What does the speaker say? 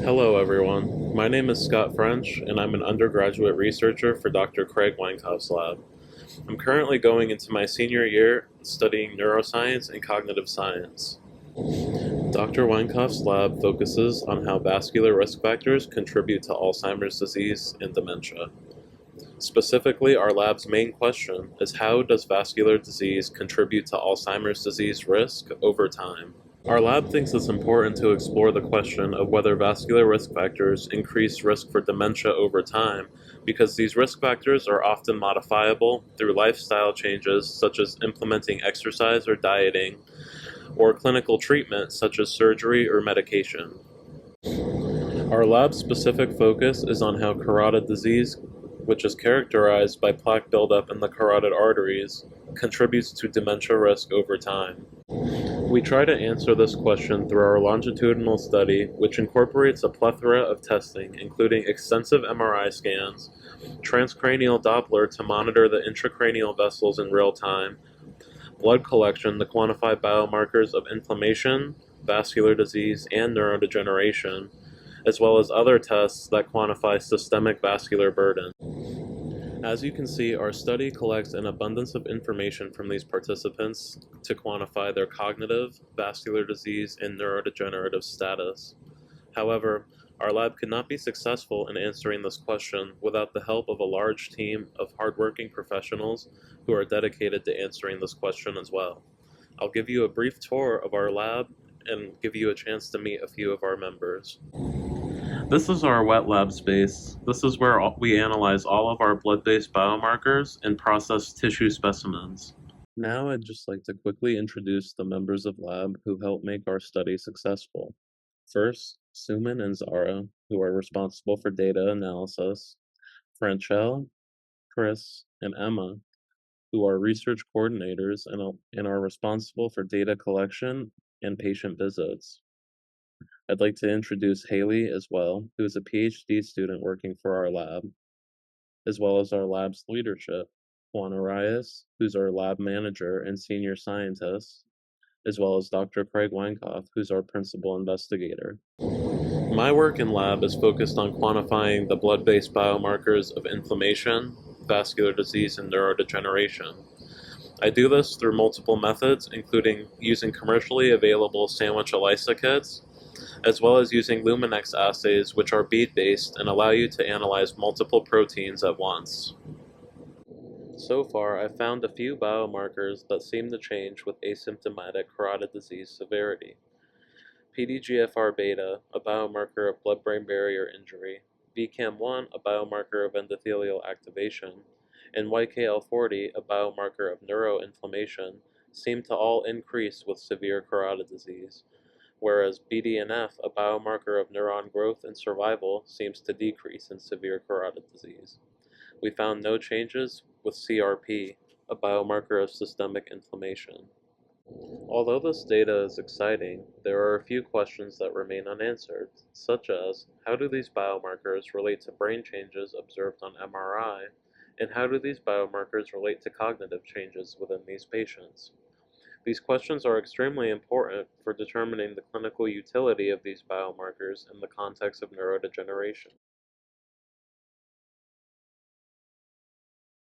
Hello, everyone. My name is Scott French, and I'm an undergraduate researcher for Dr. Craig Weinkauf's lab. I'm currently going into my senior year studying neuroscience and cognitive science. Dr. Weinkauf's lab focuses on how vascular risk factors contribute to Alzheimer's disease and dementia. Specifically, our lab's main question is how does vascular disease contribute to Alzheimer's disease risk over time? Our lab thinks it's important to explore the question of whether vascular risk factors increase risk for dementia over time because these risk factors are often modifiable through lifestyle changes such as implementing exercise or dieting, or clinical treatment such as surgery or medication. Our lab's specific focus is on how carotid disease, which is characterized by plaque buildup in the carotid arteries, contributes to dementia risk over time. We try to answer this question through our longitudinal study, which incorporates a plethora of testing, including extensive MRI scans, transcranial Doppler to monitor the intracranial vessels in real time, blood collection to quantify biomarkers of inflammation, vascular disease, and neurodegeneration, as well as other tests that quantify systemic vascular burden. As you can see, our study collects an abundance of information from these participants to quantify their cognitive, vascular disease, and neurodegenerative status. However, our lab could not be successful in answering this question without the help of a large team of hardworking professionals who are dedicated to answering this question as well. I'll give you a brief tour of our lab and give you a chance to meet a few of our members. This is our wet lab space. This is where we analyze all of our blood-based biomarkers and process tissue specimens. Now I'd just like to quickly introduce the members of lab who helped make our study successful. First, Suman and Zara, who are responsible for data analysis, Franchelle, Chris, and Emma, who are research coordinators and are responsible for data collection and patient visits. I'd like to introduce Haley as well, who is a PhD student working for our lab, as well as our lab's leadership, Juan Arias, who's our lab manager and senior scientist, as well as Dr. Craig Weinkauf, who's our principal investigator. My work in lab is focused on quantifying the blood-based biomarkers of inflammation, vascular disease, and neurodegeneration. I do this through multiple methods, including using commercially available sandwich ELISA kits, as well as using Luminex assays, which are bead-based and allow you to analyze multiple proteins at once. So far, I've found a few biomarkers that seem to change with asymptomatic carotid disease severity. PDGFR-beta, a biomarker of blood-brain barrier injury, VCAM-1, a biomarker of endothelial activation, and YKL-40, a biomarker of neuroinflammation, seem to all increase with severe carotid disease, whereas BDNF, a biomarker of neuron growth and survival, seems to decrease in severe carotid disease. We found no changes with CRP, a biomarker of systemic inflammation. Although this data is exciting, there are a few questions that remain unanswered, such as how do these biomarkers relate to brain changes observed on MRI, and how do these biomarkers relate to cognitive changes within these patients? These questions are extremely important for determining the clinical utility of these biomarkers in the context of neurodegeneration.